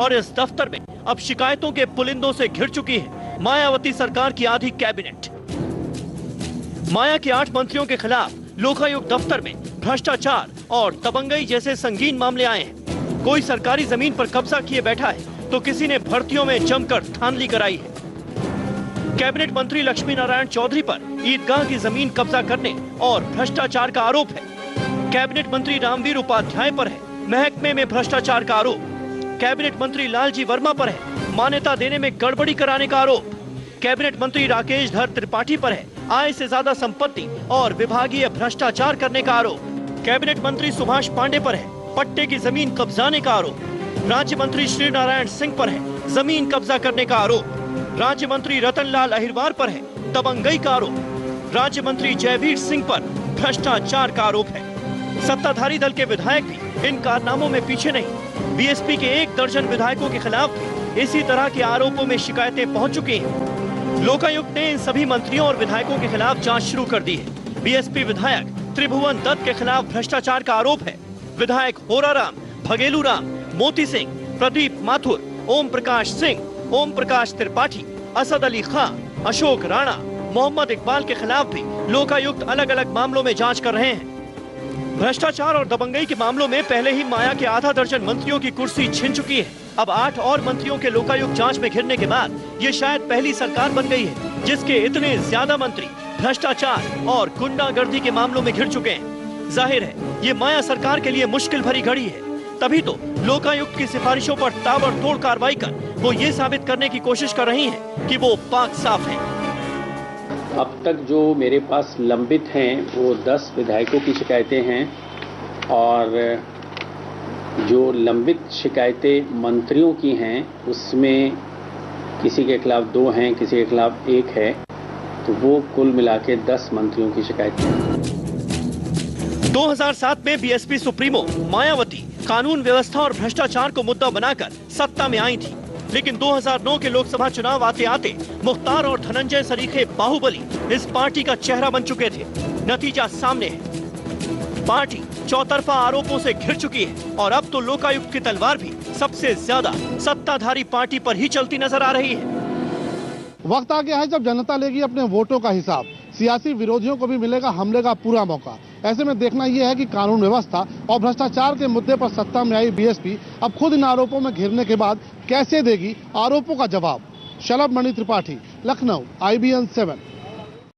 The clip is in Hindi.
और इस दफ्तर में अब शिकायतों के पुलिंदों से घिर चुकी है मायावती सरकार की आधी कैबिनेट। माया के 8 मंत्रियों के खिलाफ लोकायुक्त दफ्तर में भ्रष्टाचार और दबंगई जैसे संगीन मामले आए हैं। कोई सरकारी जमीन पर कब्जा किए बैठा है तो किसी ने भर्तियों में जमकर धांधली कराई है। कैबिनेट मंत्री लक्ष्मी नारायण चौधरी पर ईदगाह की जमीन कब्जा करने और भ्रष्टाचार का आरोप है। कैबिनेट मंत्री रामवीर उपाध्याय पर है महकमे में भ्रष्टाचार का आरोप। कैबिनेट मंत्री लालजी वर्मा पर है मान्यता देने में गड़बड़ी कराने का आरोप। कैबिनेट मंत्री राकेश धर त्रिपाठी पर है आय से ज्यादा संपत्ति और विभागीय भ्रष्टाचार करने का आरोप। कैबिनेट मंत्री सुभाष पांडे पर है पट्टे की जमीन कब्जाने का आरोप। राज्य मंत्री श्री नारायण सिंह पर है जमीन कब्जा करने का आरोप। राज्य मंत्री रतनलाल अहिरवार पर है दबंगई का आरोप। राज्य मंत्री जयवीर सिंह पर भ्रष्टाचार का आरोप है। सत्ताधारी दल के विधायक भी इन कारनामों में पीछे नहीं। बीएसपी के 1 दर्जन विधायकों के खिलाफ भी इसी तरह के आरोपों में शिकायतें पहुंच चुकी हैं। लोकायुक्त ने इन सभी मंत्रियों और विधायकों के खिलाफ जांच शुरू कर दी है। बीएसपी विधायक त्रिभुवन दत्त के खिलाफ भ्रष्टाचार का आरोप है। विधायक होराराम, भगेलू राम, मोती सिंह, प्रदीप माथुर, ओम प्रकाश सिंह, ओम प्रकाश त्रिपाठी, असद अली खां, अशोक राणा, मोहम्मद इकबाल के खिलाफ भी लोकायुक्त अलग अलग मामलों में जांच कर रहे हैं। भ्रष्टाचार और दबंगई के मामलों में पहले ही माया के आधा दर्जन मंत्रियों की कुर्सी छिन चुकी है। अब 8 और मंत्रियों के लोकायुक्त जांच में घिरने के बाद ये शायद पहली सरकार बन गई है जिसके इतने ज्यादा मंत्री भ्रष्टाचार और गुंडागर्दी के मामलों में घिर चुके हैं। जाहिर है ये माया सरकार के लिए मुश्किल भरी घड़ी है। तभी तो लोकायुक्त की सिफारिशों पर ताबड़तोड़ कार्रवाई कर वो ये साबित करने की कोशिश कर रही हैं कि वो पाक साफ हैं। अब तक जो मेरे पास लंबित हैं वो 10 विधायकों की शिकायतें हैं और जो लंबित शिकायतें मंत्रियों की हैं उसमें किसी के खिलाफ 2 हैं, किसी के खिलाफ 1 है, तो वो कुल मिला के 10 मंत्रियों की शिकायतें हैं। 2007 में बीएसपी सुप्रीमो मायावती कानून व्यवस्था और भ्रष्टाचार को मुद्दा बनाकर सत्ता में आई थी, लेकिन 2009 के लोकसभा चुनाव आते आते मुख्तार और धनंजय सरीखे बाहुबली इस पार्टी का चेहरा बन चुके थे। नतीजा सामने है। पार्टी चौतरफा आरोपों से घिर चुकी है और अब तो लोकायुक्त की तलवार भी सबसे ज्यादा सत्ताधारी पार्टी पर ही चलती नजर आ रही है। वक्त आ गया है जब जनता लेगी अपने वोटों का हिसाब। सियासी विरोधियों को भी मिलेगा हमले का पूरा मौका। ऐसे में देखना यह है कि कानून व्यवस्था और भ्रष्टाचार के मुद्दे पर सत्ता में आई बीएसपी अब खुद इन आरोपों में घिरने के बाद कैसे देगी आरोपों का जवाब। शलभ मणि त्रिपाठी, लखनऊ, IBN 7।